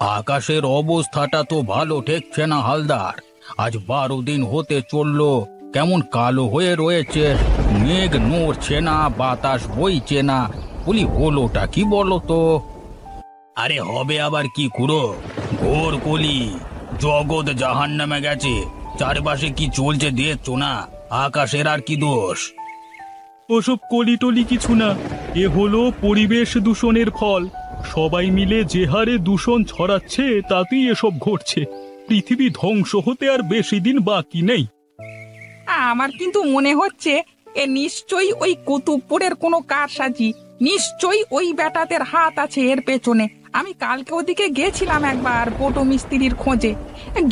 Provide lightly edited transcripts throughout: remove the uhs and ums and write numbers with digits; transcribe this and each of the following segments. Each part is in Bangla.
আকাশের অবস্থাটা তো ভালো ঠেকছে না হালদার। আজ 12 দিন হতে চললো, কেমন কালো হয়ে রয়েছে। মেঘ নড়ছে না, বাতাস বইছে না। বলি হলোটা কি বলো তো? আরে হবে আবার কি খুড়ো, ঘোর কলি, জগৎ জাহান্নামে গেছে। চারপাশে কি চলছে দেখছো না? আকাশের আর কি দোষ? ওসব কলিটলি কিছু না, এ হলো পরিবেশ দূষণের ফল। সবাই মিলে যে হারে দূষণ ছড়াচ্ছে তাতেই এসব ঘটছে। পৃথিবী ধ্বংস হতে আর বেশি দিন বাকি নেই। আমার কিন্তু মনে হচ্ছে এ নিশ্চয়ই ওই কুতুবপুরের কোনো কারসাজি। নিশ্চয়ই ওই বেটাদের হাত আছে এর পেছনে। আমি কালকে ওদিকে গেছিলাম একবার পটো মিস্ত্রির খোঁজে।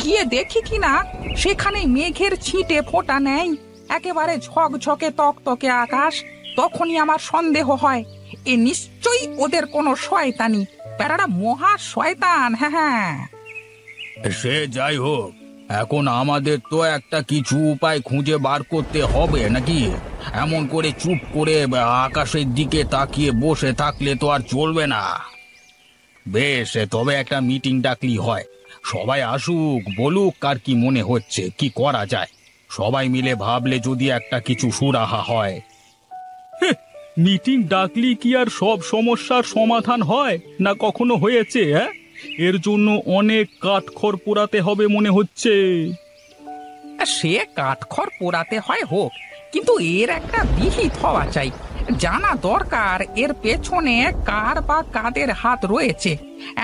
গিয়ে দেখি কি না সেখানে মেঘের ছিটে ফোঁটা নেই, একেবারে ঝকঝকে তকতকে আকাশ। তখনই আমার সন্দেহ হয় এ নিশ্চয়ই ওদের কোনো শয়তানি। বেটারা মহা শয়তান। হ্যাঁ হ্যাঁ, সে যাই হোক, এখন আমাদের তো একটা কিছু উপায় খুঁজে বার করতে হবে নাকি? এমন করে চুপ করে আকাশের দিকে তাকিয়ে বসে থাকলে তো আর চলবে না। বেশ, তবে একটা মিটিং ডাকলি হয়। সবাই আসুক, বলুক কার কি মনে হচ্ছে, কি করা যায়। সবাই মিলে ভাবলে যদি একটা কিছু সুরাহা হয়। মিটিং ডাকলি কি আর সব সমস্যার সমাধান হয় না? কখনো হয়েছে? হ্যাঁ, এর জন্য অনেক কাঠখড় পোড়াতে হবে মনে হচ্ছে। সে কাঠখড় পোড়াতে হয় হোক, কিন্তু এর একটা বিহিত হওয়া চাই। জানা দরকার এর পেছনে কার বা কাদের হাত রয়েছে।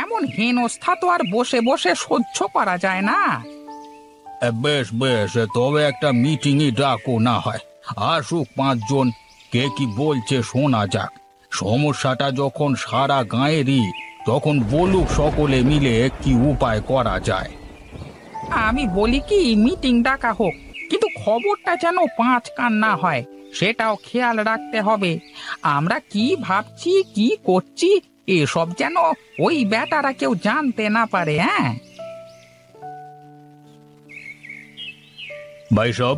এমন হেনস্থা তো আর বসে বসে সহ্য করা যায় না। বেশ বেশ, তবে একটা মিটিংই ডাকো না হয়। আসুক 5 জন, কে কি বলছে শোনা যাক। সমস্যাটা যখন সারা গাঁয়েরই, তখন বলুক সকলে মিলে কি উপায় করা যায়। আমি বলি কি মিটিং ডাকা হোক, কিন্তু খবরটা যেন 5 কান না হয় সেটাও খেয়াল রাখতে হবে। আমরা কি ভাবছি কি করছি এসব যেন ওই বেটারা কেউ জানতে না পারে। হ্যাঁ, ভাই সব,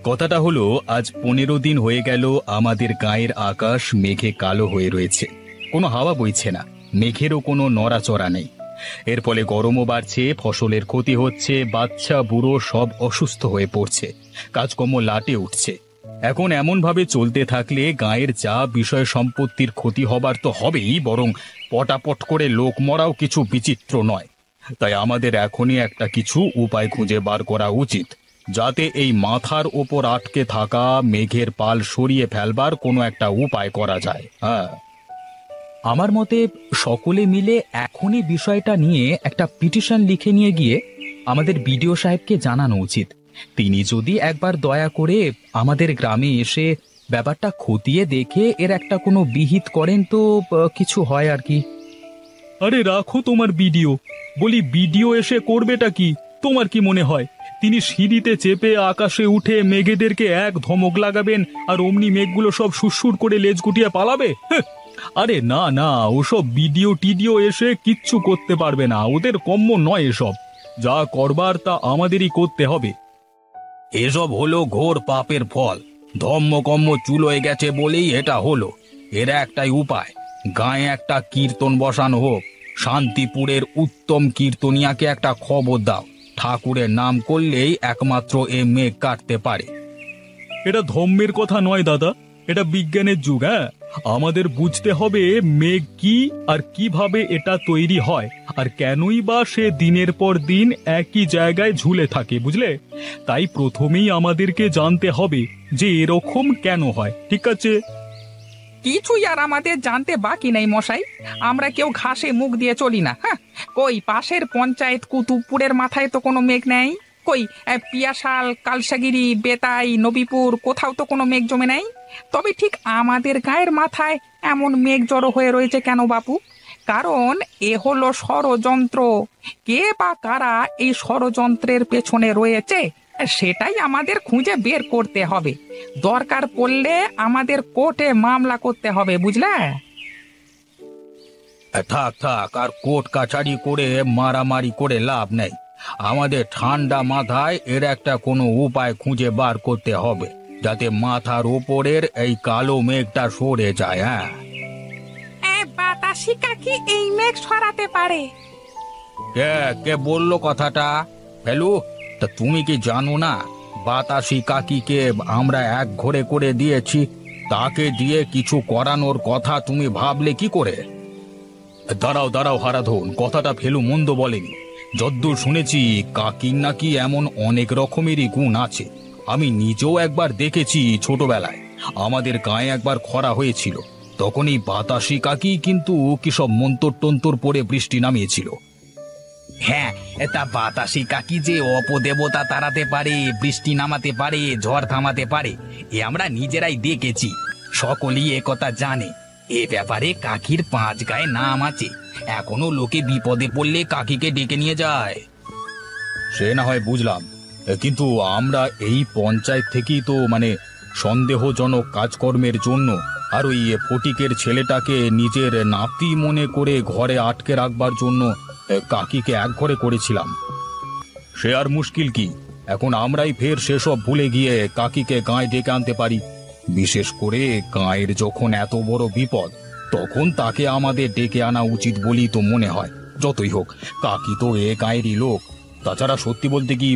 কথাটা হলো আজ 15 দিন হয়ে গেল আমাদের গায়ের আকাশ মেঘে কালো হয়ে রয়েছে। কোনো হাওয়া বইছে না, মেঘেরও কোনো নড়াচড়া নেই। এর ফলে গরমও বাড়ছে, ফসলের ক্ষতি হচ্ছে, বাচ্চা বুড়ো সব অসুস্থ হয়ে পড়ছে, কাজকর্ম লাটে উঠছে। এখন এমন ভাবে চলতে থাকলে গায়ের যা বিষয় সম্পত্তির ক্ষতি হবার তো হবেই, বরং পটাপট করে লোক মরাও কিছু বিচিত্র নয়। তাই আমাদের এখনই একটা কিছু উপায় খুঁজে বার করা উচিত, যাতে এই মাথার ওপর আটকে থাকা মেঘের পাল সরিয়ে ফেলবার কোনো একটা উপায় করা যায়। হ্যাঁ, আমার মতে সকলে মিলে এখনই বিষয়টা নিয়ে একটা পিটিশন লিখে নিয়ে গিয়ে আমাদের বিডিও সাহেবকে জানানো উচিত। তিনি যদি একবার দয়া করে আমাদের গ্রামে এসে ব্যাপারটা খতিয়ে দেখে এর একটা কোনো বিহিত করেন তো কিছু হয় আর কি। আরে রাখো তোমার বিডিও, বলি বিডিও এসে করবেটা কি? তোমার কি মনে হয় তিনি সিঁড়িতে চেপে আকাশে উঠে মেঘেদেরকে এক ধমক লাগাবেন আর অমনি মেঘগুলো সব সুরসুর করে লেজ গুটিয়ে পালাবে? আরে না না, ওসব বিডিও টিডিও এসে কিচ্ছু করতে পারবে না, ওদের কম্ম নয় এসব। যা করবার তা আমাদেরই করতে হবে। এসব হলো ঘোর পাপের ফল। ধম্মকম্ম চুলোয় গেছে বলেই এটা হলো। এর একটাই উপায়, গায়ে একটা কীর্তন বসানো হোক। শান্তিপুরের উত্তম কীর্তনিয়াকে একটা খবর দাও। ঠাকুরের নাম করলেই একমাত্র এ মেঘ কাটতে পারে। এটা ধম্মের কথা নয় দাদা, এটা বিজ্ঞানের যুগ। হ্যাঁ, আমাদের বুঝতে হবে মেঘ কি আর কিভাবে এটা তৈরি হয়, আর কেনই বা সে দিনের পর দিন একই জায়গায় ঝুলে থাকে, বুঝলে? তাই প্রথমেই আমাদেরকে জানতে হবে যে এরকম কেন হয়। ঠিক আছে? কিছুই আর আমাদের জানতে বাকি নেই মশাই। আমরা কেউ ঘাসে মুখ দিয়ে চলি না। হ্যাঁ, কই পাশের পঞ্চায়েত কুতুবপুরের মাথায় তো কোনো মেঘ নেই। কই পিয়াশাল, কালসাগিরি, বেতাই, নবীপুর কোথাও তো কোনো মেঘ জমে নেই। তবে ঠিক আমাদের গায়ের মাথায় এমন মেঘ জড়ো হয়ে রয়েছে কেন বাপু? কারণ এ হলো ষড়যন্ত্র। কে বা কারা এই ষড়যন্ত্রের পেছনে রয়েছে সেটাই আমাদের খুঁজে বের করতে হবে। দরকার পড়লে আমাদের কোর্টে মামলা করতে হবে, বুঝলে? থাক থাক, আর কোর্ট কাছারি করে মারামারি করে লাভ নেই। আমাদের ঠান্ডা মাথায় এর একটা কোনো উপায় খুঁজে বার করতে হবে, যাতে মাথার ওপরের এই কালো মেঘটা সরে যায়। হ্যাঁ, বাতাসি কাকি এই মেঘ সরাতে পারে। কে কে বললো কথাটা? ফেলু, তা তুমি কি জানো না বাতাসি কাকিকে আমরা এক ঘরে করে দিয়েছি? তাকে দিয়ে কিছু করানোর কথা তুমি ভাবলে কি করে? দাঁড়াও দাঁড়াও হারাধন, কথাটা ফেলু মন্দ বলেনি। যদ্দূর শুনেছি কাকির নাকি এমন অনেক রকমেরই গুণ আছে। আমি নিজেও একবার দেখেছি ছোটবেলায়, আমাদের গায়ে একবার খরা হয়েছিল, তখন এই বাতাসি কাকি কিন্তু কি সব মন্তর টন্তর পড়ে বৃষ্টি নামিয়েছিল। হ্যাঁ, তা বাতাসি কাকি যে অপদেবতা তাড়াতে পারে, বৃষ্টি নামাতে পারে, ঝড় থামাতে পারে, এ আমরা নিজেরাই দেখেছি। সকলেই একথা জানে। এ ব্যাপারে কাকির 5 গায়ে নাম আছে। এখনো লোকে বিপদে পড়লে কাকিকে ডেকে নিয়ে যায়। সে না হয় বুঝলাম, কিন্তু আমরা এই পঞ্চায়েত থেকেই তো সন্দেহজনক কাজকর্মের জন্য আর ওই ফটিকের ছেলেটাকে নিজের নাতি মনে করে ঘরে আটকে রাখবার জন্য কাকিকে এক ঘরে করেছিলাম। সে আর মুশকিল কি? এখন আমরাই ফের সেসব ভুলে গিয়ে কাকিকে গায়ে ডেকে আনতে পারি। বিশেষ করে গায়ের যখন এত বড় বিপদ, তখন তাকে আমাদের ডেকে আনা উচিত বলেই তো মনে হয়। যতই হোক, কাকি তো এ গায়েরই লোক। তাছাড়া সত্যি বলতে কি,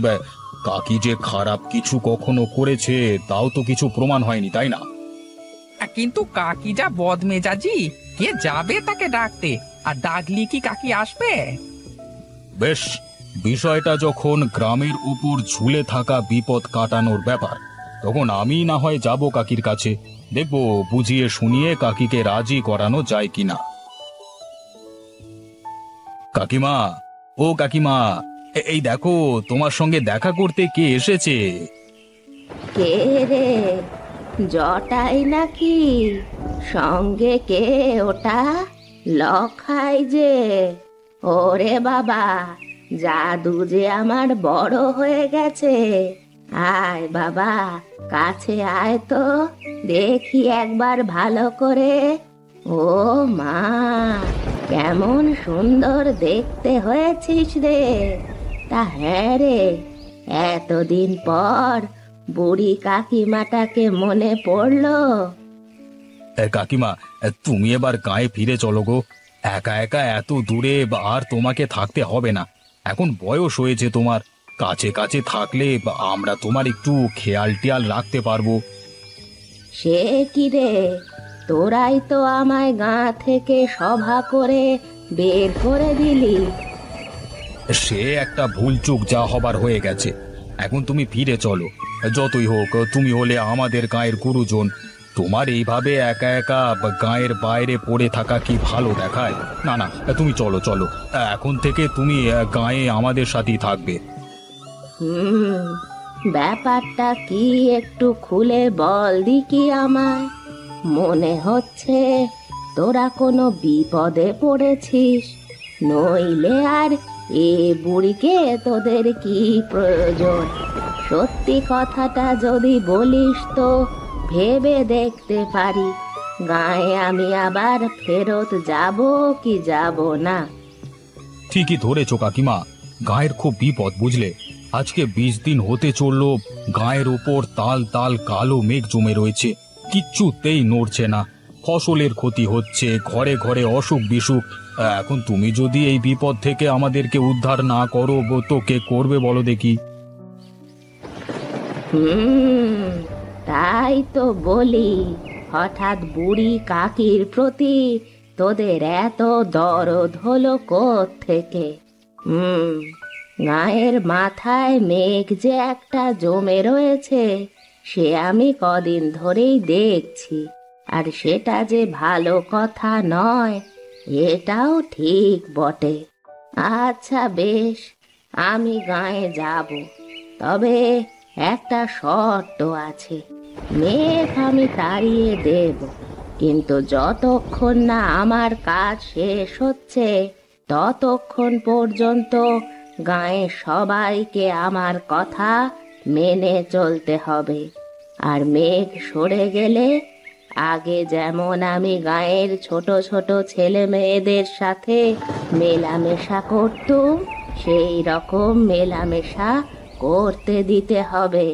কাকি যে খারাপ কিছু কখনো করেছে তাও তো কিছু প্রমাণ হয়নি, তাই না? কিন্তু কাকি যা বদমেজাজি, কে যাবে তাকে ডাকতে? আর ডাকলি কি কাকি আসবে? বেশ, বিষয়টা যখন গ্রামের উপর ঝুলে থাকা বিপদ কাটানোর ব্যাপার, তখন আমি না হয় যাব কাকির কাছে, দেখব বুঝিয়ে শুনিয়ে কাকিকে রাজি করানো যায় কিনা। কাকিমা, ও কাকিমা, এই দেখো তোমার সঙ্গে দেখা করতে কে এসেছে। কে রে? জটাই নাকি? সঙ্গে কে ওটা? লখাই যে? ওরে বাবা, জাদু যে আমার বড় হয়ে গেছে। আয় বাবা, কাছে আয় তো, দেখি একবার ভালো করে। ও মা, কেমন সুন্দর দেখতে হয়েছিস রে! তা হ্যাঁ রে, এতদিন পর বুড়ি কাকিমাটাকে মনে পড়লো। কাকিমা, তুমি এবার গায়ে ফিরে চলো গো। একা একা এত দূরে আর তোমাকে থাকতে হবে না। এখন বয়স হয়েছে তোমার, কাছে কাছে থাকলে আমরা তোমার একটু খেয়াল টিয়াল রাখতে পারবো। সে কি রে, তোরাই তো আমায় গাঁ থেকে সভা করে বের করে দিলি। সে একটা ভুল চুক যা হবার হয়ে গেছে, এখন তুমি ফিরে চলো। যতই হোক, তুমি হলে আমাদের গাঁয়ের গুরুজন। তোমার এইভাবে একা একা গাঁয়ের বাইরে পড়ে থাকা কি ভালো দেখায়? না না, তুমি চলো চলো, এখন থেকে তুমি গাঁয়ে আমাদের সাথেই থাকবে। ব্যাপারটা কি একটু খুলে বল দিকি আমায়। মনে হচ্ছে তোরা কোনো বিপদে পড়েছিস, নইলে আর এ বুড়িকে তোদের কি প্রয়োজন? সত্যি কথাটা যদি বলিস তো ভেবে দেখতে পারি গায়ে আমি আবার ফেরত যাব কি যাব না। ঠিকই ধরেছো কাকিমা, গায়ের খুব বিপদ বুঝলে। আজকে 20 দিন হতে চললো, গায়ের উপর তাল তাল কালো মেঘ জমে রয়েছে, কিচ্ছুতেই নড়ছে না। ফসলের ক্ষতি হচ্ছে, ঘরে ঘরে অসুখ বিসুখ। এখন তুমি যদি এই বিপদ থেকে আমাদেরকে উদ্ধার না করো তো কে করবে বলো দেখি? তাই তো বলি, হঠাৎ বুড়ি কাকির প্রতি তোদের এত দরদ হলো কোত্থেকে? গায়ের মাথায় মেঘ যে একটা জমে রয়েছে সে আমি কদিন ধরেই দেখছি, আর সেটা যে ভালো কথা নয় এটাও ঠিক বটে। আচ্ছা বেশ, আমি গায়ে যাব, তবে একটা শর্ত আছে। মেঘ আমি তাড়িয়ে দেব, কিন্তু যতক্ষণ না আমার কাজ শেষ হচ্ছে ততক্ষণ পর্যন্ত গাঁয়ে সবাইকে আমার কথা মেনে চলতে হবে। আর মেঘ সরে গেলে আগে যেমন আমি গাঁয়ের ছোট ছোট ছেলে মেয়েদের সাথে মেলামেশা করতুম, সেই রকম মেলামেশা করতে দিতে হবে।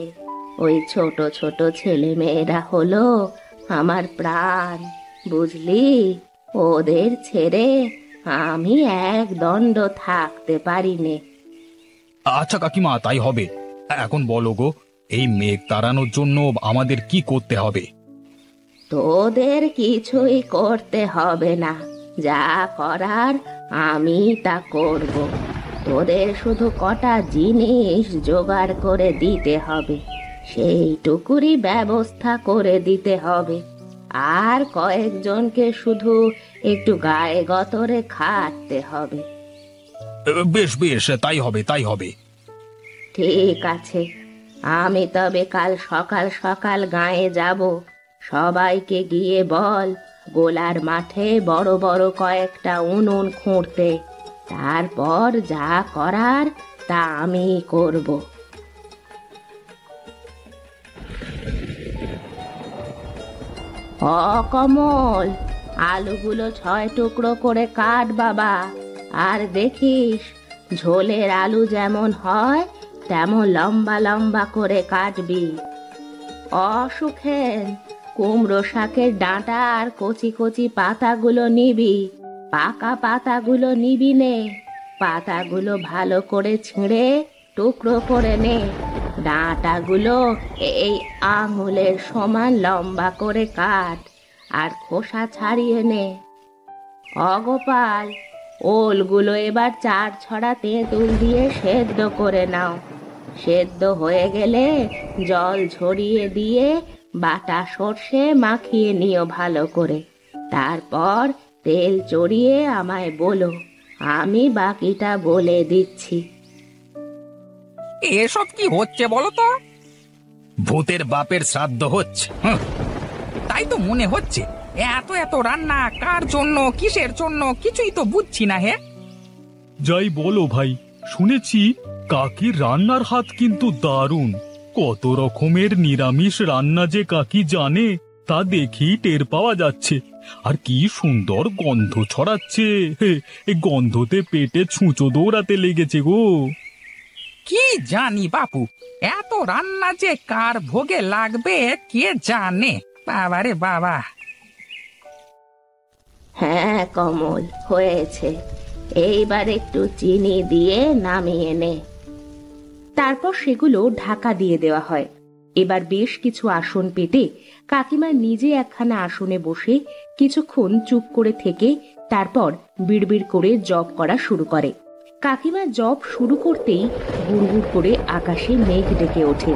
ওই ছোট ছোট ছেলে মেয়েরা হলো আমার প্রাণ, বুঝলি? ওদের ছেড়ে আমি এক দণ্ড থাকতে পারি নে। আচ্ছা কাকিমা, তাই হবে। এখন বলো গো, এই মেঘ তাড়ানোর জন্য আমাদের কি করতে হবে? তোদের কিছুই করতে হবে না, যা করার আমি তা করব। তোদের শুধু কটা জিনিস জোগাড় করে দিতে হবে, সেইটুকুরই ব্যবস্থা করে দিতে হবে। আর কয়েকজনকে শুধু একটু গায়ে গতরে খাটতে হবে। বেশ বেশ, তাই হবে তাই হবে। ঠিক আছে, আমি তবে কাল সকাল সকাল গাঁয়ে যাব। সবাইকে গিয়ে বল গোলার মাঠে বড় বড় কয়েকটা উনুন খুঁড়তে। তারপর যা করার তা আমি করব। কমল, আলুগুলো 6 টুকরো করে কাট বাবা। আর দেখিস ঝোলের আলু যেমন হয় তেমন লম্বা লম্বা করে কাটবি। অসুখেন, কুমড়ো শাকের ডাঁটা আর কচি কচি পাতাগুলো নিবি। পাকা পাতাগুলো নিবি নে। পাতাগুলো ভালো করে ছিঁড়ে টুকরো করে নে। ডাঁটাগুলো এই আঙুলের সমান লম্বা করে কাট আর খোসা ছাড়িয়ে নে। অগোপাল, ওলগুলো এবার 4 ছড়া তেঁতুল দিয়ে সেদ্ধ করে নাও। সেদ্ধ হয়ে গেলে জল ঝরিয়ে দিয়ে বাটা সর্ষে মাখিয়ে নিও ভালো করে। তারপর তেল চড়িয়ে আমায় বলো, আমি বাকিটা বলে দিচ্ছি। এসব কি হচ্ছে বলো তো? ভূতের বাপের শ্রাদ্ধ হচ্ছে। তাই তো মনে হচ্ছে। এত এত রান্না কার জন্য, কিসের জন্য, কিছুই তো বুঝছি না। হে, যাই বলো ভাই, শুনেছি কাকির রান্নার হাত কিন্তু দারুণ। কত রকমের নিরামিষ রান্না যে কাকি জানে তা দেখেই টের পাওয়া যাচ্ছে। আর কি সুন্দর গন্ধ ছড়াচ্ছে! এই গন্ধতে পেটে ছুঁচো দৌড়াতে লেগেছে গো। কি জানি বাপু, এত রান্না যে কার ভোগে লাগবে কে জানে। বাবারে বাবা। হ্যাঁ কমল, হয়েছে। এইবার একটু চিনি দিয়ে নামিয়ে নে। তারপর সেগুলো ঢাকা দিয়ে দেওয়া হয়। এবার বেশ কিছু আসন পেতে কাকিমা নিজে একখানা আসনে বসে কিছুক্ষণ চুপ করে থেকে তারপর বিড়বিড় করে জপ করা শুরু করে। কাকিমা জপ শুরু করতেই গুড়গুড় করে আকাশে মেঘ ডেকে ওঠে।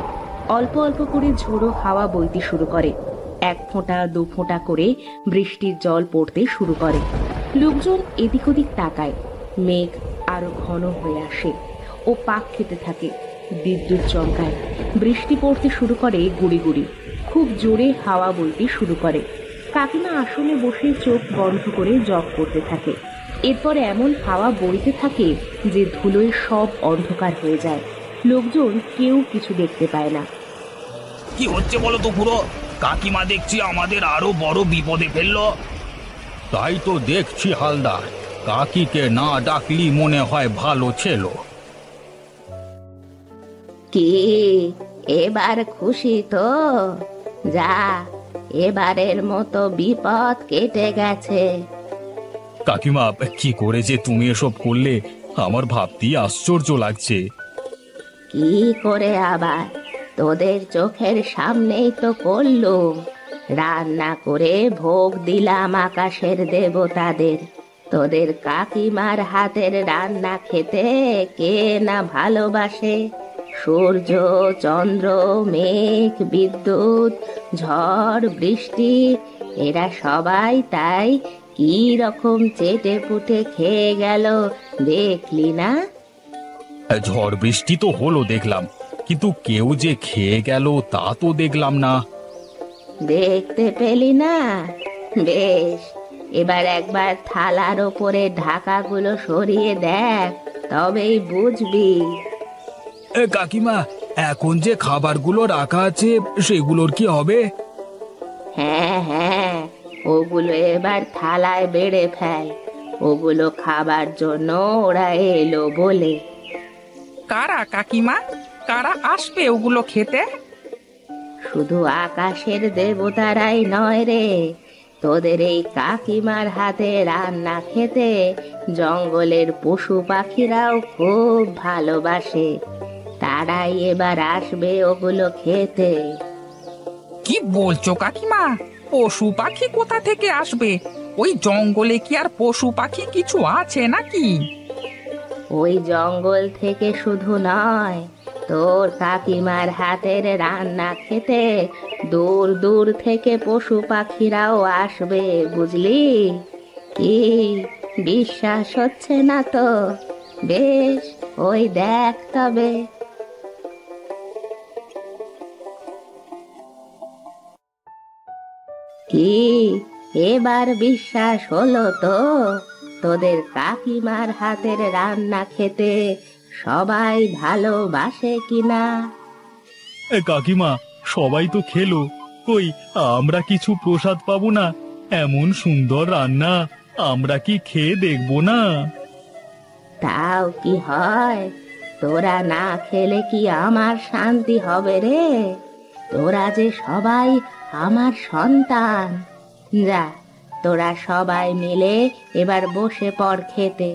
অল্প অল্প করে ঝোড়ো হাওয়া বইতে শুরু করে। 1 ফোঁটা 2 ফোঁটা করে বৃষ্টির জল পড়তে শুরু করে। লোকজন এদিক ওদিক তাকায়। মেঘ আরো ঘন হয়ে আসে ও পাক খেতে থাকে। বিদ্যুৎ চমকায়, বৃষ্টি পড়তে শুরু করে গুড়ি গুড়ি। খুব জোরে হাওয়া বইতে শুরু করে। কাকিমা আসনে বসে চোখ বন্ধ করে জপ করতে থাকে। এরপর এমন হাওয়া বইতে থাকে যে ধুলোয় সব অন্ধকার হয়ে যায়। লোকজন কেউ কিছু দেখতে পায় না। কি হচ্ছে বলো তো পুরো? কাকিমা দেখছি আমাদের আরো বড় বিপদে ফেললো। তাই তো দেখছি হালদার, কাকিকে না ডাকলি মনে হয় ভালো ছিল। কি এবার খুশি তো? যা, এবারের মতো বিপদ কেটে গেছে। কাকিমা, কি করে যে তুমি এসব করলে আমার ভাবতেই আশ্চর্য লাগছে। কি করে আবার? তোদের চোখের সামনেই তো করলুম। রান্না করে ভোগ দিলাম আকাশের দেবতাদের। তোদের কাকিমার হাতের রান্না খেতে কে না ভালোবাসে? সূর্য, চন্দ্র, মেঘ, বিদ্যুৎ, ঝড়, বৃষ্টি, এরা সবাই তাই কি রকম চেটে পুটে খেয়ে গেল দেখলি না? ঝড় বৃষ্টি তো হলো দেখলাম, কিন্তু কেউ যে খেয়ে গেল তা তো দেখলাম না। দেখতে পেলি না? বেশ, এবার একবার থালার ওপরে ঢাকাগুলো সরিয়ে দেখ, তবেই বুঝবি। কাকিমা, এখন যে খাবারগুলো রাখা আছে সেগুলোর কি হবে? হ্যাঁ হ্যাঁ, ওগুলো এবার থালায় বেড়ে ফেল। ওগুলো খাবার জন্য ওরা এলো বলে। কারা কাকিমা? কারা আসবে ওগুলো খেতে? শুধু আকাশের দেবতারাই নয় রে, তোদের এই কাকিমার হাতে রান্না খেতে জঙ্গলের পশু পাখিরাও খুব ভালোবাসে। তারাই এবার আসবে ওগুলো খেতে। কি বলছো কাকিমা? পশু পাখি কোথা থেকে আসবে? ওই জঙ্গলে কি আর পশু পাখি কিছু আছে নাকি? ওই জঙ্গল থেকে শুধু নয়, তোর কাকিমার হাতের রান্না খেতে দূর দূর থেকে পশু পাখিরাও আসবে, বুঝলি? কি বিশ্বাস হচ্ছে না তো? বেশ, ওই দেখ তবে। কি এবার বিশ্বাস হলো তো? তোদের কাকিমার হাতের রান্না খেতে সবাই ভালোবাসে কিনা? কাকিমা, সবাই তো খেলো, কই আমরা কিছু প্রসাদ পাবো না? এমন সুন্দর রান্না আমরা কি খেয়ে দেখবো না? তাও কি হয়? তোরা না খেলে কি আমার শান্তি হবে রে? তোরা যে সবাই আমার সন্তান। যা, তোরা সবাই মিলে এবার বসে পড় খেতে।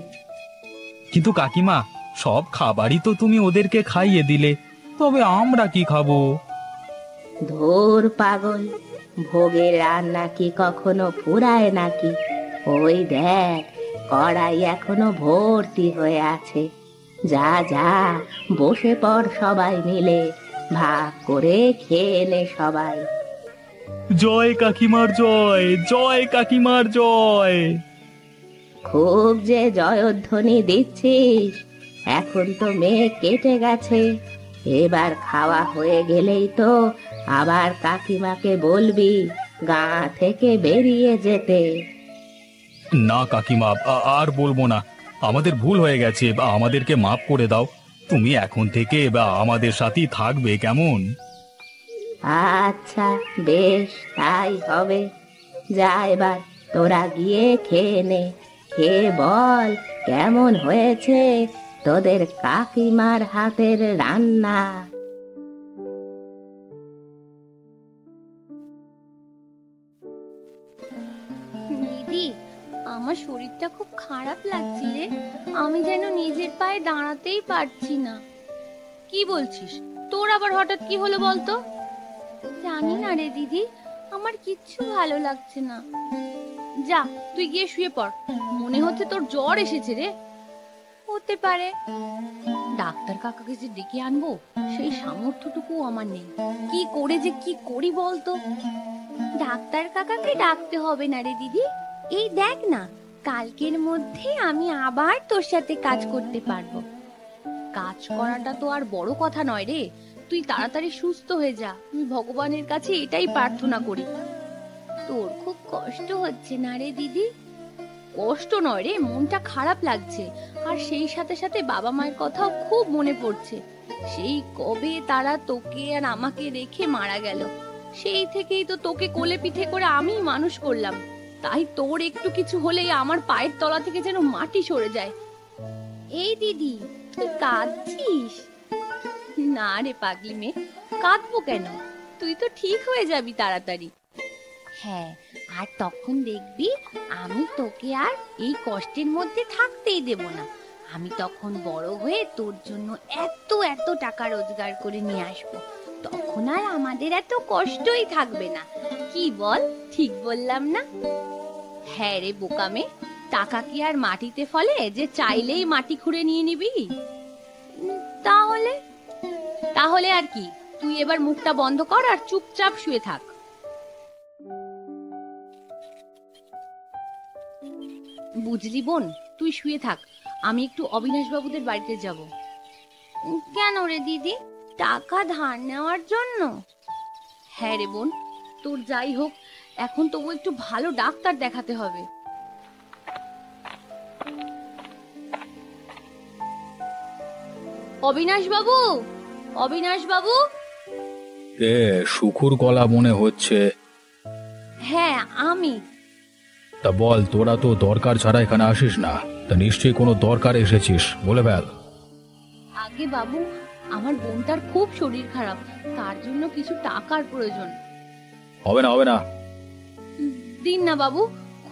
কিন্তু কাকিমা, সব খাবারই তো তুমি ওদেরকে খাইয়ে দিলে, তবে আমরা কি খাবো? ধুর পাগল, ভোগের রান্না কি কখনো ফুরায় নাকি? ওই দেখ, কড়াই এখনো ভর্তি হয়ে আছে। যা যা, বসে পড় সবাই মিলে, ভাগ করে খেয়ে নে সবাই। জয় কাকিমার জয়, জয় কাকিমার জয়। খুব যে জয়ধ্বনি দিচ্ছিস। এখন তো মেঘ কেটে গেছে, এবার খাওয়া হয়ে গেলেই তো আবার কাকিমাকে বলবি গা থেকে বেরিয়ে যেতে। না কাকিমা, আর বলবো না। আমাদের ভুল হয়ে গেছে, আমাদেরকে মাফ করে দাও। তুমি এখন থেকে আমাদের সাথেই থাকবে, কেমন? আচ্ছা বেশ, তাই হবে। যা, এবার তোরা গিয়ে খেয়ে নে। খেয়ে বল কেমন হয়েছে তোদের কাকিমার হাতের রান্না। দিদি, আমার শরীরটা খুব খারাপ লাগছে রে। আমি যেন নিজের পায়ে দাঁড়াতেই পারছি না। কি বলছিস? তোর আবার হঠাৎ কি হলো বলতো? জানি না রে দিদি, আমার কিচ্ছু ভালো লাগছে না। যা, তুই গিয়ে শুয়ে পড়। মনে হচ্ছে তোর জ্বর এসেছে রে। হতে পারে। ডাক্তার কাকাকে যে ডেকে আনবো সেই সামর্থ্যটুকু আমার নেই। কি করে যে কি করি বলতো? ডাক্তার কাকাকে ডাকতে হবে না রে দিদি। এই দেখ না, কালকের মধ্যে আমি আবার তোর সাথে কাজ করতে পারবো। কাজ করাটা তো আর বড় কথা নয় রে। তুই তাড়াতাড়ি সুস্থ হয়ে যা, আমি ভগবানের কাছে এটাই প্রার্থনা করি। তোর খুব কষ্ট হচ্ছে না রে দিদি? কষ্ট নয় রে, মনটা খারাপ লাগছে। আর সেই সাথে সাথে বাবা মায়ের কথাও খুব মনে পড়ছে। সেই কবে তারা তোকে আর আমাকে রেখে মারা গেল। সেই থেকেই তো তোকে কোলে পিঠে করে আমি মানুষ করলাম। তাই তোর একটু কিছু হলেই আমার পায়ের তলা থেকে যেন মাটি সরে যায়। এই দিদি, তুই কাঁদছিস? না রে পাগলি মেয়ে, কাঁদবো কেন? তুই তো ঠিক হয়ে যাবি তাড়াতাড়ি। হ্যাঁ, আর তখন দেখবি আমি তোকে আর এই কষ্টের মধ্যে থাকতেই দেব না। আমি তখন বড় হয়ে তোর জন্য এত এত টাকা রোজগার করে নিয়ে আসবো। তখন আর আমাদের এত কষ্টই থাকবে না। কি বল, ঠিক বললাম না? হ্যাঁ রে বোকামে, টাকা কি আর মাটিতে ফলে যে চাইলেই মাটি খুঁড়ে নিয়ে নিবি? তাহলে তাহলে আর কি, তুই এবার মুখটা বন্ধ কর আর চুপচাপ শুয়ে থাক। বুঝলি বোন, তুই শুয়ে থাক। আমি একটু অবিনাশ বাবুদের বাড়িতে যাব। কেন রে দিদি, টাকা ধার নেওয়ার জন্য? হ্যাঁ রে বোন, তোর যাই হোক, এখন তবু একটু ভালো ডাক্তার দেখাতে হবে। অবিনাশ বাবু, অবিনাশ বাবু। এ শুকুর গলা মনে হচ্ছে। হ্যাঁ আমি। তা বল, তোরা তো দরকার ছাড়া এখানে আসিস না, তা নিশ্চয়ই কোনো দরকার এসেছিস, বলে ফেল। আগে বাবু, আমার বোনটার খুব শরীর খারাপ, তার জন্য কিছু টাকার প্রয়োজন। হবে না, হবে না। দিন না বাবু,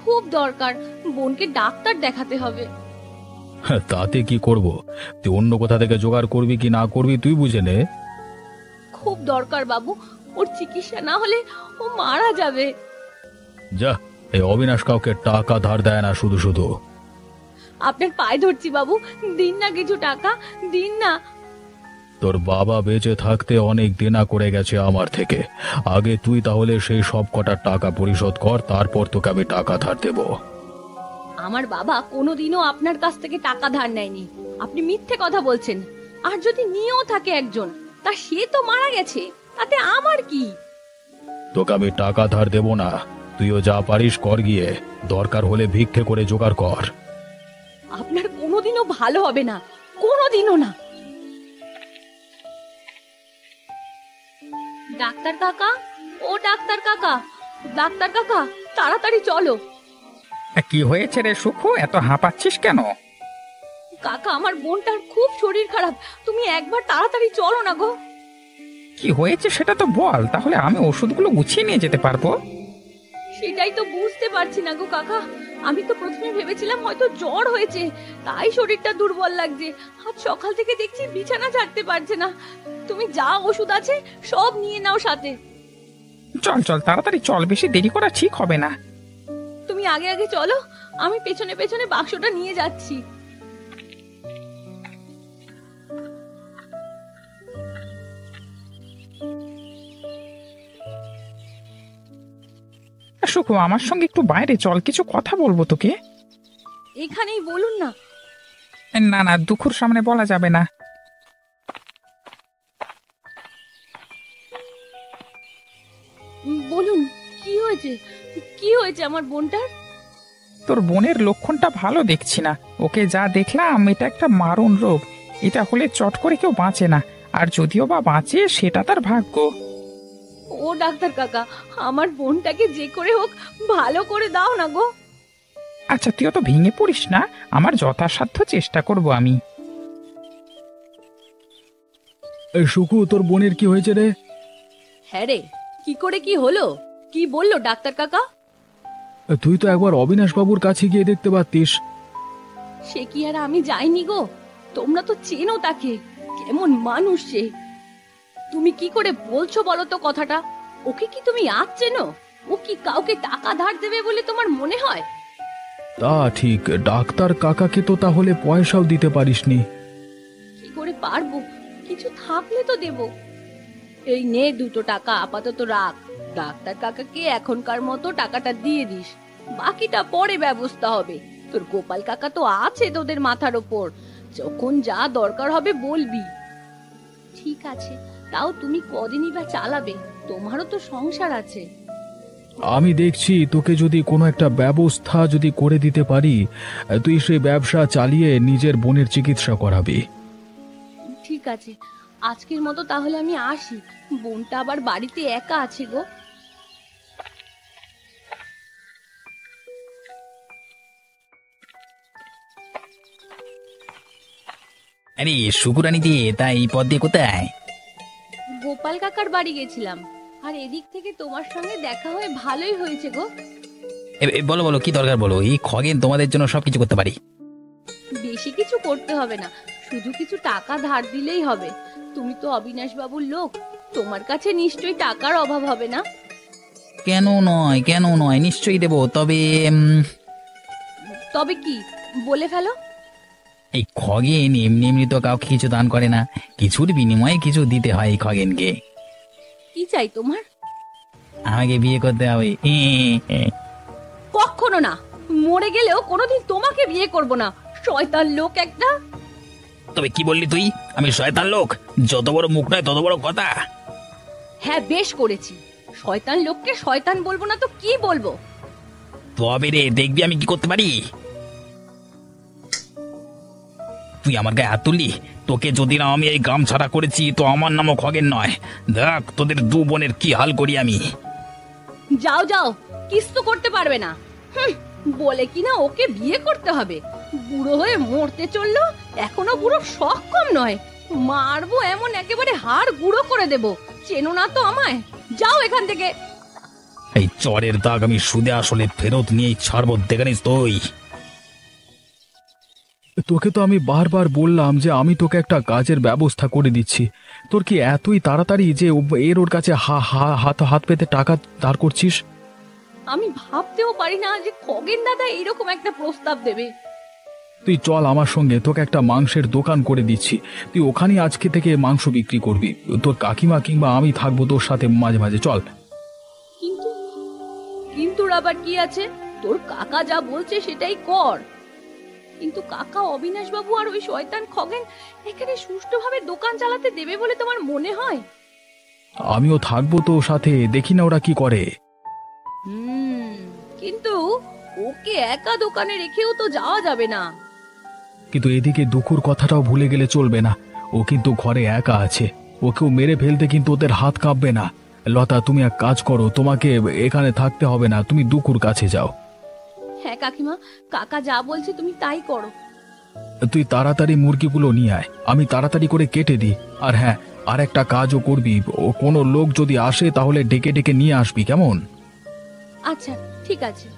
খুব দরকার, বোনকে ডাক্তার দেখাতে হবে। তাতে কি করব? তুই অন্য কোথা থেকে জোগাড় করবি কি না করবি তুই বুঝে নে। খুব দরকার বাবু, ওর চিকিৎসা না হলে ও মারা যাবে। যা, এই অবিনাশ কাউকে টাকা ধার দেয় না শুধু শুধু। আপনার পায়ে ধরছি বাবু, দিন না কিছু টাকা, দিন না। তোর বাবা বেঁচে থাকতে অনেক দেনা করে গেছে আমার থেকে। আগে তুই তাহলে সেই সব কটা টাকা পরিশোধ কর, তারপর তোকে আমি টাকা ধার দেব। আমার বাবা কোনোদিনও আপনার কাছ থেকে টাকা ধার নেয়নি, আপনি মিথ্যে কথা বলছেন। আর যদি নিয়েও থাকে একজন, তা সে তো মারা গেছে, তাতে আমার কি? তোকে আমি টাকা ধার দেব না, তুইও যা পারিস কর গিয়ে, দরকার হলে ভিক্ষে করে জোগাড় কর। আপনার কোনোদিনও ভালো হবে না, কোনোদিনও না। ডাক্তার কাকা, ও ডাক্তার কাকা, ডাক্তার কাকা, তাড়াতাড়ি চলো। কি হয়েছে রে সুখু, এত হাঁপাচ্ছিস কেন? কাকা, আমার বোনটার খুব শরীর খারাপ, তুমি একবার তাড়াতাড়ি চলো না গো। কি হয়েছে সেটা তো বল, তাহলে আমি ওষুধগুলো গুছিয়ে নিয়ে যেতে পারবো। সেটাই তো বুঝতে পারছি না গো কাকা, আমি তো প্রথমে ভেবেছিলাম হয়তো জ্বর হয়েছে, তাই শরীরটা দুর্বল লাগছে। আজ সকাল থেকে দেখছি বিছানা ছাড়তে পারছে না। তুমি যা ওষুধ আছে সব নিয়ে নাও সাথে। চল চল তাড়াতাড়ি চল, বেশি দেরি করা ঠিক হবে না। তুমি আগে আগে চলো, আমি পেছনে পেছনে বাক্সটা নিয়ে যাচ্ছি। সুখু, আমার সঙ্গে একটু বাইরে চল, কিছু কথা বলবো তোকে। এখানেই বলুন না। না না, দুঃখুর সামনে বলা যাবে না। বলুন, কি হয়েছে? কি হয়েছে আমার বোনটার? তোর বোনের লক্ষণটা ভালো দেখছি না, ওকে যা দেখলাম এটা একটা মারণ রোগ। এটা হলে চট করে কেউ বাঁচে না, আর যদিও বা বাঁচে সেটা তার ভাগ্য। ও ডাক্তার কাকা, আমার বোনটাকে যে করে হোক ভালো করে দাও না গো। আচ্ছা তুই তো ভেঙে পড়িস না, আমার যথাসাধ্য চেষ্টা করব আমি। সুখু, তোর বোনের কি হয়েছে রে? হ্যাঁ রে, কি করে কি হলো? কি বললো ডাক্তার কাকা? তুই তো একবার অবিনাশ বাবুর কাছে গিয়ে দেখতে পারতিস। সে কি আর আমি যাইনি গো? তোমরা তো চেনো তাকে, কেমন মানুষ সে। তুমি কি করে বলছো বলো তো কথাটা? ওকে কি তুমি আজ চেনো? ও কি কাউকে টাকা ধার দেবে বলে তোমার মনে হয়? তা ঠিক, ডাক্তার কাকাকে তো তাহলে পয়সাও দিতে পারিসনি। কি করে পারবো? কিছু থাকলে তো দেব। এই নে 2 টাকা আপাতত রাখ, ডাক্তার কাকাকে এখনকার মতো টাকাটা দিয়ে দিস, বাকিটা পরে ব্যবস্থা হবে। তোর গোপাল কাকা তো আছে তোদের মাথার ওপর, যখন যা দরকার হবে বলবি। ঠিক আছে, তাও তুমি কদিনই বা চালাবে? তোমারও তো সংসার আছে। আমি দেখছি তোকে যদি কোনো একটা ব্যবস্থা যদি করে দিতে পারি, তুই সেই ব্যবসা চালিয়ে নিজের বোনের চিকিৎসা করাবি। ঠিক আছে, আজকের মতো তাহলে আমি আসি, বোনটা আবার বাড়িতে একা আছে গো। আরে শুকুরানি দিয়ে, তাই এই পথ দিয়ে কোথায়? গোপাল কাকার বাড়ি গেছিলাম, আর এদিক থেকে তোমার সঙ্গে দেখা হয়ে ভালোই হয়েছে গো। বলো বলো, কি দরকার বলো। এই খগেন তোমাদের জন্য সবকিছু করতে পারি। বেশি কিছু করতে হবে না, শুধু কিছু টাকা ধার দিলেই হবে। তুমি তো অবিনাশ বাবুর লোক, তোমার কাছে নিশ্চয়ই টাকার অভাব হবে না। কেন নয়, কেন নয়, নিশ্চয়ই দেবো। তবে তবে কি বলে ফেলো। এই খগেন এমনি এমনি তো কাউকে কিছু দান করে না, কিছুর বিনিময়ে কিছু দিতে হয় এই খগেনকে। কি চাই তোমার? আমাকে বিয়ে করতে হবে। কখনো না, মরে গেলেও কোনোদিন তোমাকে বিয়ে করব না, শয়তান লোক একটা। তবে কি বললি তুই? আমি শয়তান লোক? যত বড় মুখ নয় তত বড় কথা। হ্যাঁ, বেশ করেছি, শয়তান লোককে শয়তান বলবো না তো কি বলবো? তবে রে, দেখবি আমি কি করতে পারি। তুই আমার গায়ে হাত তুললি, তোকে যদি না আমি এই গ্রাম ছাড়া করেছি তো আমার নামও খগেন নয়। দেখ তোদের 2 বোনের কি হাল করি আমি। যাও যাও, কিছু করতে পারবে না। বলে কিনা ওকে বিয়ে করতে হবে, বুড়ো হয়ে মরতে চললো, এখনো বুড়ো শখ কম নয়। মারবো এমন একেবারে হাড় গুঁড়ো করে দেব, চেনো না তো আমায়। যাও এখান থেকে। এই চরের দাগ আমি সুদে আসলে ফেরত নিয়েই ছাড়বো, দেখে নিস তুই। তোকে তো আমি বারবার বললাম যে আমি তোকে একটা কাজের ব্যবস্থা করে দিচ্ছি। তোর কি এতই তাড়াতাড়ি যে ওর কাছে হাত পেতে টাকা ধার করছিস? আমি ভাবতেও পারি না যে খগেন দাদা এরকম একটা প্রস্তাব দেবে। তুই চল আমার সঙ্গে, তোকে একটা মাংসের দোকান করে দিচ্ছি। তুই ওখানেই আজকে থেকে মাংস বিক্রি করবি। তোর কাকিমা কিংবা আমি থাকবো তোর সাথে মাঝে মাঝে, চল। কিন্তু কিন্তু আবার কি আছে? তোর কাকা যা বলছে সেটাই কর। কিন্তু কাকা অবিনাশ বাবু আর ওই শয়তান খগেন এখানে সুষ্ঠুভাবে দোকান চালাতে দেবে বলে তোমার মনে হয়? আমিও থাকবো তো সাথে, দেখি না ওরা কি করে। কিন্তু ওকে একা দোকানে রেখেও তো যাওয়া যাবে না। কিন্তু এদিকে দুঃখুর কথাটাও ভুলে গেলে চলবে না। ও কিন্তু ঘরে একা আছে, ওকেও মেরে ফেলতে কিন্তু ওদের হাত কাঁপবে না। লতা, তুমি এক কাজ করো, তোমাকে এখানে থাকতে হবে না, তুমি দুঃখুর কাছে যাও। হ্যাঁ কাকিমা, কাকা যা বলছে তুমি তাই করো। তুই তাড়াতাড়ি মুরগিগুলো নিয়ে আয়, আমি তাড়াতাড়ি করে কেটে দিই। আর হ্যাঁ, আর একটা কাজও করবি, ও কোনো লোক যদি আসে তাহলে ডেকে ডেকে নিয়ে আসবি, কেমন? আচ্ছা ঠিক আছে।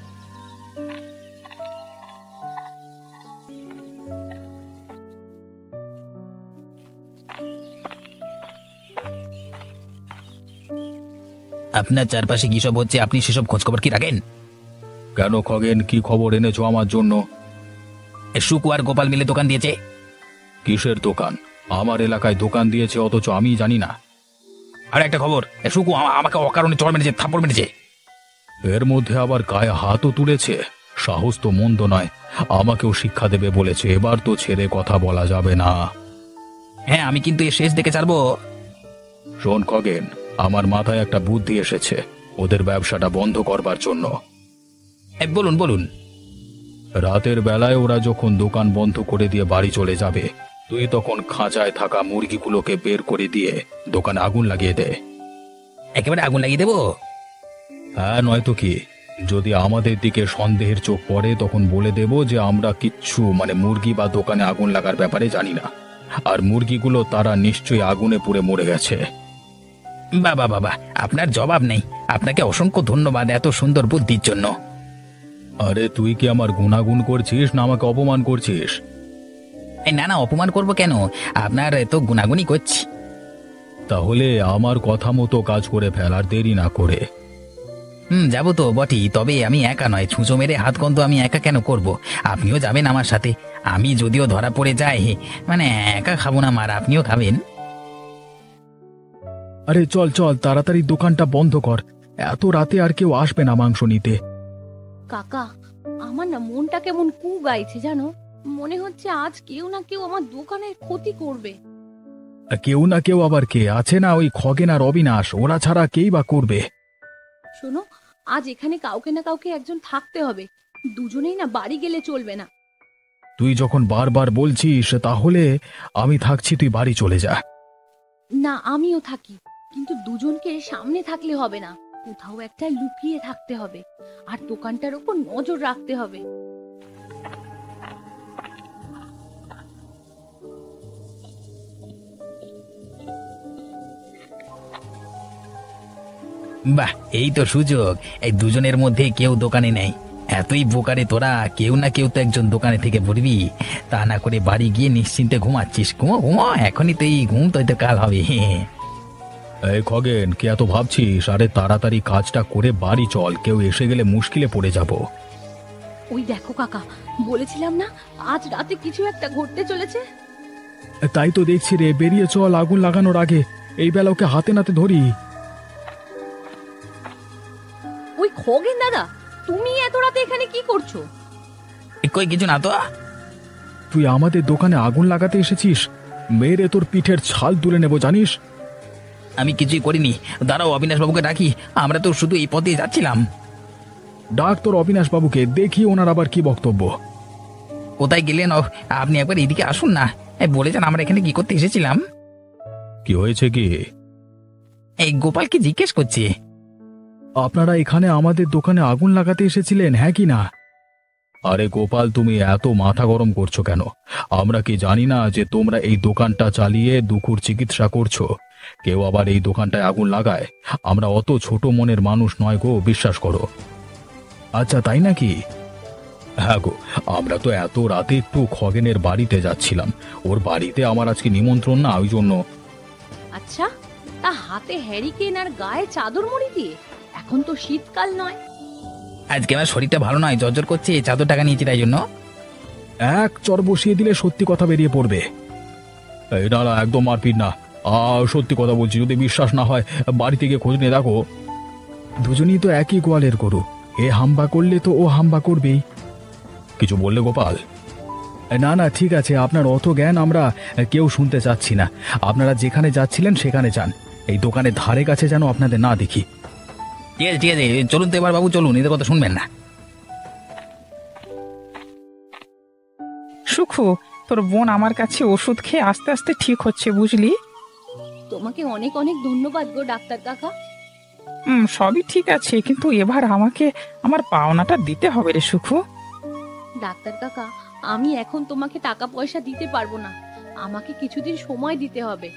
আপনার চারপাশে কি সব হচ্ছে, আপনি সেসব খোঁজখবর কি রাখেন? কেন খগেন, কি খবর এনেছো আমার জন্য? শুকু আর গোপাল মিলে দোকান দিয়েছে। কিসের দোকান? আমার এলাকায় দোকান দিয়েছে, অথচ আমি জানি না। আর একটা খবর, শুকু আমাকে অকারণে চড় মেরেছে, থাপ্পড় মেরেছে। এর মধ্যে আবার গায়ে হাতও তুলেছে। সাহস তো মন্দ নয়, আমাকেও শিক্ষা দেবে বলেছে। এবার তো ছেড়ে কথা বলা যাবে না। হ্যাঁ, আমি কিন্তু এর শেষ দেখে ছাড়বো। শোন খগেন, আমার মাথায় একটা বুদ্ধি এসেছে ওদের ব্যবসাটা বন্ধ করবার জন্য। বলুন বলুন। রাতের বেলায় ওরা যখন দোকান বন্ধ করে দিয়ে বাড়ি চলে যাবে, তুই তখন খাঁচায় থাকা মুরগিগুলোকে বের করে দিয়ে দোকানে আগুন লাগিয়ে দে। একেবারে আগুন লাগিয়ে দেবো? হ্যাঁ, নয়তো কি। যদি আমাদের দিকে সন্দেহের চোখ পড়ে তখন বলে দেব যে আমরা কিচ্ছু মুরগি বা দোকানে আগুন লাগার ব্যাপারে জানি না, আর মুরগিগুলো তারা নিশ্চয়ই আগুনে পুড়ে মরে গেছে। বাবা বাবা, আপনার জবাব নেই। আপনাকে অসংখ্য ধন্যবাদ এত সুন্দর বুদ্ধির জন্য। আরে তুই কি আমার গুণাগুণ করছিস না আমাকে অপমান করছিস? না না, অপমান করব কেন? আপনার তো গুণাগুণই করছি। তাহলে আমার কথা মতো কাজ করে ফেলার দেরি না করে। যাবো তো বটি, তবে আমি একা নয়। ছুঁচো মেরে হাত গন্ধ আমি একা কেন করব? আপনিও যাবেন আমার সাথে। আমি যদিও ধরা পড়ে যাই, একা খাবো না মার, আপনিও খাবেন। আরে চল চল, তাড়াতাড়ি দোকানটা বন্ধ কর। এত রাতে আর কেউ আসবে না মাংস নিতে। কাকা, আমার না মনটা কেমন কু গাইছে জানো। মনে হচ্ছে আজ কেউ না কেউ আমার দোকানের ক্ষতি করবে। কেউ না কেউ আবার কে আছে? না ওই খগেন আর অবিনাশ, ওরা ছাড়া কেই বা করবে? শোনো, আজ এখানে কাউকে না কাউকে একজন থাকতে হবে। দুজনেই না বাড়ি গেলে চলবে না। তুই যখন বারবার বলছিস তাহলে আমি থাকছি, তুই বাড়ি চলে যা। না, আমিও থাকি, কিন্তু দুজনকে সামনে থাকলে হবে না। কোথাও একটা লুকিয়ে থাকতে হবে, আর দোকানটার উপর নজর রাখতে হবে। বাহ, এই তো সুযোগ। এই দুজনের মধ্যে কেউ দোকানে নেই। এতই বোকারে তোরা, কেউ না কেউ তো একজন দোকানে থেকে পড়বি। তা না করে বাড়ি গিয়ে নিশ্চিন্তে ঘুমাচ্ছিস। ঘুমো ঘুমো, এখনই তো এই ঘুম তো কাল হবে। এই খগেন, কে এত ভাবছিস? আরে তাড়াতাড়ি কাজটা করে বাড়ি চল, কেউ এসে গেলে মুশকিলে পড়ে যাব। ওই দেখো কাকা, বলেছিলাম না আজ রাতে কিছু একটা ঘটতে চলেছে। তাই তো দেখছি রে, বেরিয়ে চল আগুন লাগানোর আগে। এই বেলা ওকে হাতে নাতে ধরি। ওই খগেন দাদা, তুমি এত রাতে এখানে কি করছো? কই কিছু না তো। তুই আমাদের দোকানে আগুন লাগাতে এসেছিস? মেরে তোর পিঠের ছাল তুলে নেব জানিস। আমি কিছুই করিনি। দাঁড়াও, অবিনাশ বাবুকে ডাকি। আমরা তো শুধু এই পথে যাচ্ছিলাম। ডাক তোর অবিনাশ বাবুকে, দেখি ওনার আবার কি বক্তব্য। কোথায় গেলেন? আপনি একবার এদিকে আসুন না। বলেছেন আমরা এখানে কি করতে এসেছিলাম। কি হয়েছে কি? এই গোপালকে জিজ্ঞেস করছি। আপনারা এখানে আমাদের দোকানে আগুন লাগাতে এসেছিলেন, হ্যাঁ কি না? আরে গোপাল, তুমি এত মাথা গরম করছো কেন? আমরা কি জানি না যে তোমরা এই দোকানটা চালিয়ে দুঃখুর চিকিৎসা করছো? কেউ আবার এই দোকানটায় আগুন লাগায়? আমরা অত ছোট মনের মানুষ নয় গো, বিশ্বাস করো। আচ্ছা তাই নাকি? হ্যাঁ গো, আমরা তো এত রাতে একটু খগেনের বাড়িতে যাচ্ছিলাম। ওর বাড়িতে আমার আজকে নিমন্ত্রণ না, ওই জন্য। আচ্ছা, তা হাতে হ্যারিকেন আর গায়ে চাদর মুড়ি দিয়ে? এখন তো শীতকাল নয়। আজকে আমার শরীরটা ভালো নয়, জ্বর করছে, চাদর টাকা নিয়েছি তাই জন্য। এক চর বসিয়ে দিলে সত্যি কথা বেরিয়ে পড়বে। এই না না, একদম মারপিট না। সত্যি কথা বলছি, যদি বিশ্বাস না হয় বাড়ি থেকে খোঁজ নিয়ে দেখো। দুজনেই তো একই গোয়ালের গরু, এ হাম্বা করলে তো ও হাম্বা করবেই। কিছু বললে গোপাল? না না ঠিক আছে, আপনার অত জ্ঞান আমরা কেউ শুনতে চাচ্ছি না। আপনারা যেখানে যাচ্ছিলেন সেখানে যান, এই দোকানের ধারে কাছে যেন আপনাদের না দেখি। ঠিক আছে ঠিক আছে, চলুন তো এবার বাবু, চলুন, এদের কথা শুনবেন না। সুখু, তোর বোন আমার কাছে ওষুধ খেয়ে আস্তে আস্তে ঠিক হচ্ছে, বুঝলি? তোমাকে অনেক অনেক ধন্যবাদ গো ডাক্তার কাকা। সবই ঠিক আছে, কিন্তু এবার আমাকে আমার পাওনাটা দিতে হবে রে সুখু। ডাক্তার কাকা, আমি এখন তোমাকে টাকা পয়সা দিতে পারবো না, আমাকে কিছুদিন সময় দিতে হবে।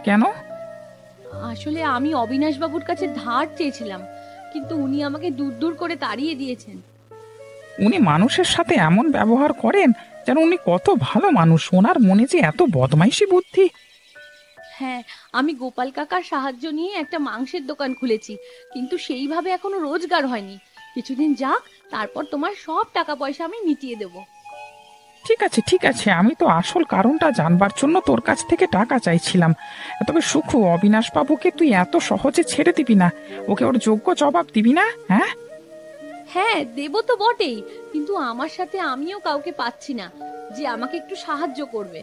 কেন? আসলে আমি অবিনাশ বাবুর কাছে ধার চেয়েছিলাম, কিন্তু উনি আমাকে দূর দূর করে তাড়িয়ে দিয়েছেন। উনি মানুষের সাথে এমন ব্যবহার করেন যেন উনি কত ভালো মানুষ, ওনার মনে যে এত বদমাইশি বুদ্ধি। হ্যাঁ, আমি গোপাল কাকার সাহায্য নিয়ে একটা মাংসের দোকান খুলেছি, কিন্তু সেইভাবে এখনো রোজগার হয়নি। কিছুদিন যাক, তারপর তোমার সব টাকা পয়সা আমি মিটিয়ে দেব। ঠিক আছে ঠিক আছে, আমি তো আসল কারণটা জানবার জন্য তোর কাছ থেকে টাকা চাইছিলাম। তবে সুখু, অবিনাশ বাবুকে তুই এত সহজে ছেড়ে দিবি না, ওকে ওর যোগ্য জবাব দিবি না? হ্যাঁ হ্যাঁ, দেব তো বটেই, কিন্তু আমার সাথে আমিও কাউকে পাচ্ছি না যে আমাকে একটু সাহায্য করবে।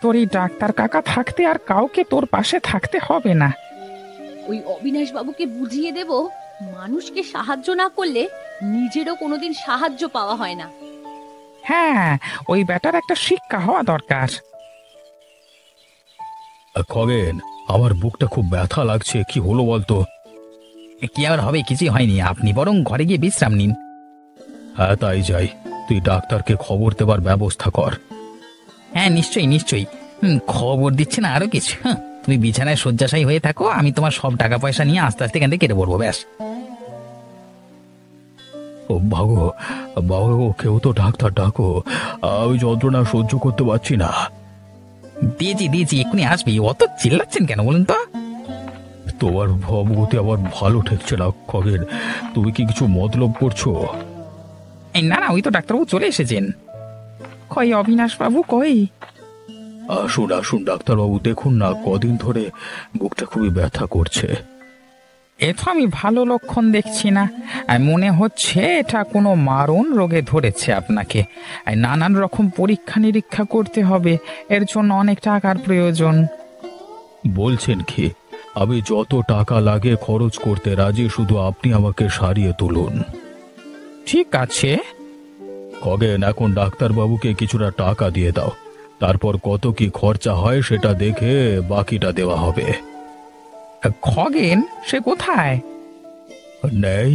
তোর এই ডাক্তার কাকা থাকতে আর কাউকে তোর পাশে থাকতে হবে না। ওই অবিনাশ বাবুকে বুঝিয়ে দেব, মানুষকে সাহায্য না করলে নিজেরও কোনোদিন সাহায্য পাওয়া হয় না। হ্যাঁ, ওই ব্যাটার একটা শিক্ষা হওয়া দরকার। খগেন, আমার বুকটা খুব ব্যথা লাগছে, কি হলো বলতো? কি আর হবে, কিছুই হয়নি, আপনি বরং ঘরে গিয়ে বিশ্রাম নিন। হ্যাঁ তাই যাই, তুই ডাক্তারকে খবর দেবার ব্যবস্থা কর। হ্যাঁ নিশ্চয়ই নিশ্চয়ই, খবর দিচ্ছে না আরো কিছু। তুমি বিছানায় শয্যাশায়ী হয়ে থাকো, আমি তোমার সব টাকা পয়সা নিয়ে আস্তে আস্তে এখান থেকে কেটে পড়বো, ব্যাস। ও বাবু, বাবু কেউ তো ডাক্তার ডাকো, আমি যন্ত্রণা সহ্য করতে পারছি না। দিয়েছি দিয়েছি, এক্ষুনি আসবি, অত চিল্লাচ্ছেন কেন বলুন তো? তোমার ভাবগতি আবার ভালো ঠেকছে না খগেন, তুমি কি কিছু মতলব করছো? এই না না, ওই তো ডাক্তারবাবু চলে এসেছেন। কই অবিনাশ বাবু কই? আসুন আসুন ডাক্তারবাবু, দেখুন না, কদিন ধরে বুকটা খুবই ব্যথা করছে। এ তো আমি ভালো লক্ষণ দেখছি না, মনে হচ্ছে এটা কোনো মারণ রোগে ধরেছে আপনাকে। নানান রকম পরীক্ষা নিরীক্ষা করতে হবে, এর জন্য অনেক টাকার প্রয়োজন। বলছেন কি? আমি যত টাকা লাগে খরচ করতে রাজি, শুধু আপনি আমাকে সারিয়ে তুলুন। ঠিক আছে। খগেন, এখন ডাক্তারবাবুকে কিছুটা টাকা দিয়ে দাও, তারপর কত কি খরচা হয় সেটা দেখে বাকিটা দেওয়া হবে। খগেন সে কোথায়? নেই?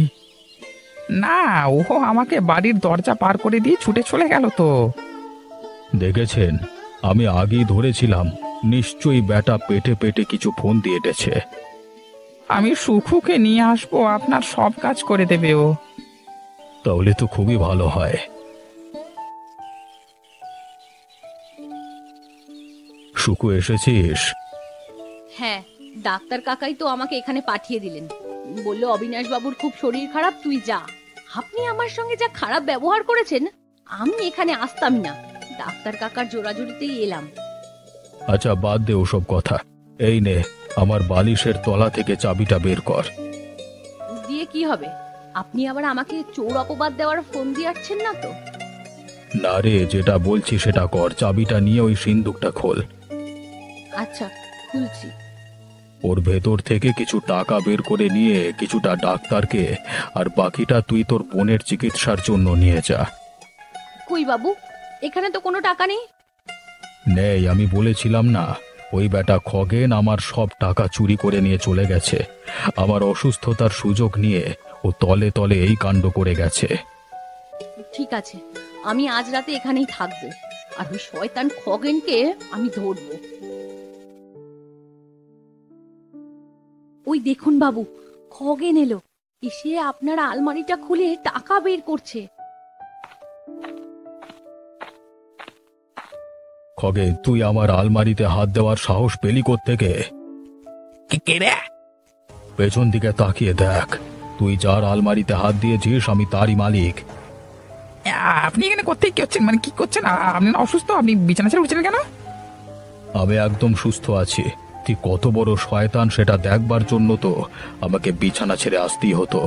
না, ও আমাকে বাড়ির দরজা পার করে দিয়ে ছুটে চলে গেল তো। দেখেছেন, আমি আগেই ধরেছিলাম নিশ্চয়ই ব্যাটা পেটে পেটে কিছু ফোন দিয়ে এটেছে। আমি সুখুকে নিয়ে আসবো, আপনার সব কাজ করে দেবে ও। তাহলে তো খুবই ভালো হয়। সুকু, এসেছিস? হ্যাঁ, ডাক্তার কাকাই তো আমাকে এখানে পাঠিয়ে দিলেন, বললো অবিনাশ বাবুর খুব শরীর খারাপ, তুই যা। আপনি আমার সঙ্গে যা খারাপ ব্যবহার করেছেন, আমি এখানে আসতামই না, ডাক্তার কাকার জোরাজুরিতেই এলাম। আচ্ছা বাদ দে ওসব কথা, এই নে আমার বালিশের তলা থেকে চাবিটা বের কর। দিয়ে কি হবে? আপনি আবার আমাকে চোর অপবাদ দেওয়ার ফোন দিয়ে আসছেন না তো? না রে, যেটা বলছি সেটা কর, চাবিটা নিয়ে ওই সিন্দুকটা খোল। আচ্ছা, খুলছি। ওর ভেতর থেকে কিছু টাকা বের করে নিয়ে কিছুটা ডাক্তারকে, আর বাকিটা তুই তোর বোনের চিকিৎসার জন্য নিয়ে যা। কই বাবু, এখানে তো কোনো টাকা নেই। নেই? আমি বলেছিলাম না, ওই বেটা খগেন আমার সব টাকা চুরি করে নিয়ে চলে গেছে। আমার অসুস্থতার সুযোগ নিয়ে ও তলে তলে এই কাণ্ড করে গেছে। ঠিক আছে, আমি আজ রাতে এখানেই থাকবো, আর ওই শয়তান খগেনকে আমি ধরবো। ওই দেখুন বাবু, খগেন এলো, এসে আপনার আলমারিটা খুলে টাকা বের করছে। খগেন, তুই আমার আলমারিতে হাত দেওয়ার সাহস পেলি কোত্থেকে? কে রে? পেছন দিকে তাকিয়ে দেখ, তুই যার আলমারিতে হাত দিয়েছিস আমি তারই মালিক। আপনি এখানে কোথায় কি হচ্ছেন, মানে কি করছেন? আপনি না অসুস্থ? আপনি বিছানা ছেড়ে উঠছেন কেন? আমি একদম সুস্থ আছি। তুই কত বড় শয়তান সেটা দেখবার জন্য তো আমাকে বিছানা ছেড়ে আসতেই হতো।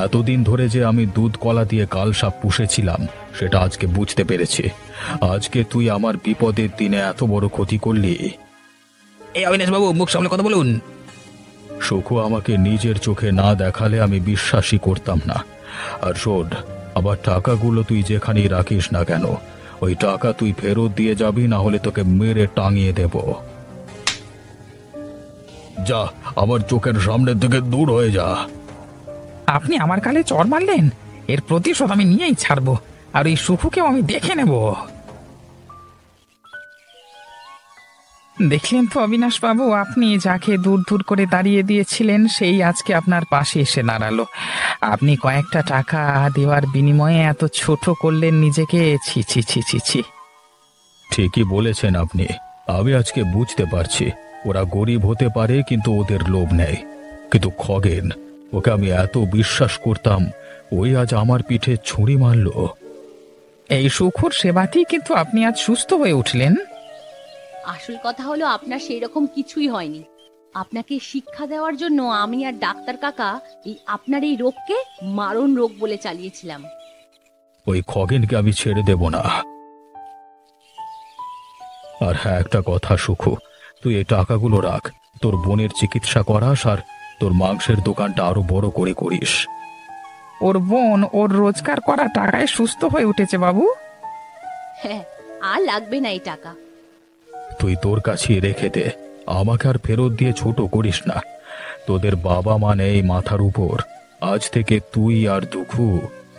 এতদিন ধরে যে আমি দুধ কলা দিয়ে কালসাপ পুষেছিলাম সেটা আজকে বুঝতে পেরেছি। আজকে তুই আমার বিপদের দিনে এত বড় ক্ষতি করলি। এই অবিনাশ বাবু, মুখ সামলে কথা বলুন। সুখু আমাকে নিজের চোখে না দেখালে আমি বিশ্বাসই করতাম না। আর শোন, আবার টাকাগুলো তুই যেখানেই রাখিস না কেন, ওই টাকা তুই ফেরত দিয়ে যাবি, না হলে তোকে মেরে টাঙিয়ে দেব। যা, আমার চোখের সামনের থেকে দূর হয়ে যা। আপনি আমার গালে চড় মারলেন, এর প্রতিশোধ আমি নিয়েই ছাড়বো, আর এই সুখুকেও আমি দেখে নেব। দেখলেন তো অবিনাশ বাবু, আপনি যাকে দূর দূর করে দাঁড়িয়ে দিয়েছিলেন সেই আজকে আপনার পাশে এসে দাঁড়ালো। আপনি কয়েকটা টাকা দেওয়ার বিনিময়ে এত ছোট করলেন নিজেকে। ছি ছি ছি ছি ছি। ঠিকই বলেছেন আপনি। আমি আজকে বুঝতে পারছি ওরা গরিব হতে পারে কিন্তু ওদের লোভ নেই। কিন্তু খগেন, ওকে আমি এত বিশ্বাস করতাম, ওই আজ আমার পিঠে ছুরি মারলো। এই সুখুর সেবাতেই কিন্তু আপনি আজ সুস্থ হয়ে উঠলেন। আসল কথা হলো আপনার সেই রকম কিছুই হয়নি। আপনাকে শিক্ষা দেওয়ার জন্য আমি আর ডাক্তার কাকা আপনার এই রোগকে মারণ রোগ বলে চালিয়েছিলাম। ওই খগেনকে আমি ছেড়ে দেব না। আর হ্যাঁ, একটা কথা সুখু, তুই এই টাকাগুলো রাখ, তোর বোনের চিকিৎসা করাস আর তোর মাংসের দোকানটা আরো বড় করে করিস। ওর বোন ওর রোজগার করা টাকায় সুস্থ হয়ে উঠেছে বাবু। হ্যাঁ, আর লাগবে না এই টাকা। তুই তোর কাছেই রেখে দে, আমাকে আর ফেরত দিয়ে ছোট করিস না। তোদের বাবা মা নেই মাথার উপর, আজ থেকে তুই আর দুঃখু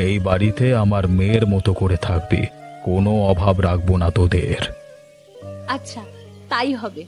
এই বাড়িতে আমার মেয়ের মতো করে থাকবি, কোনো অভাব রাখবো না তোদের। আচ্ছা, তাই হবে।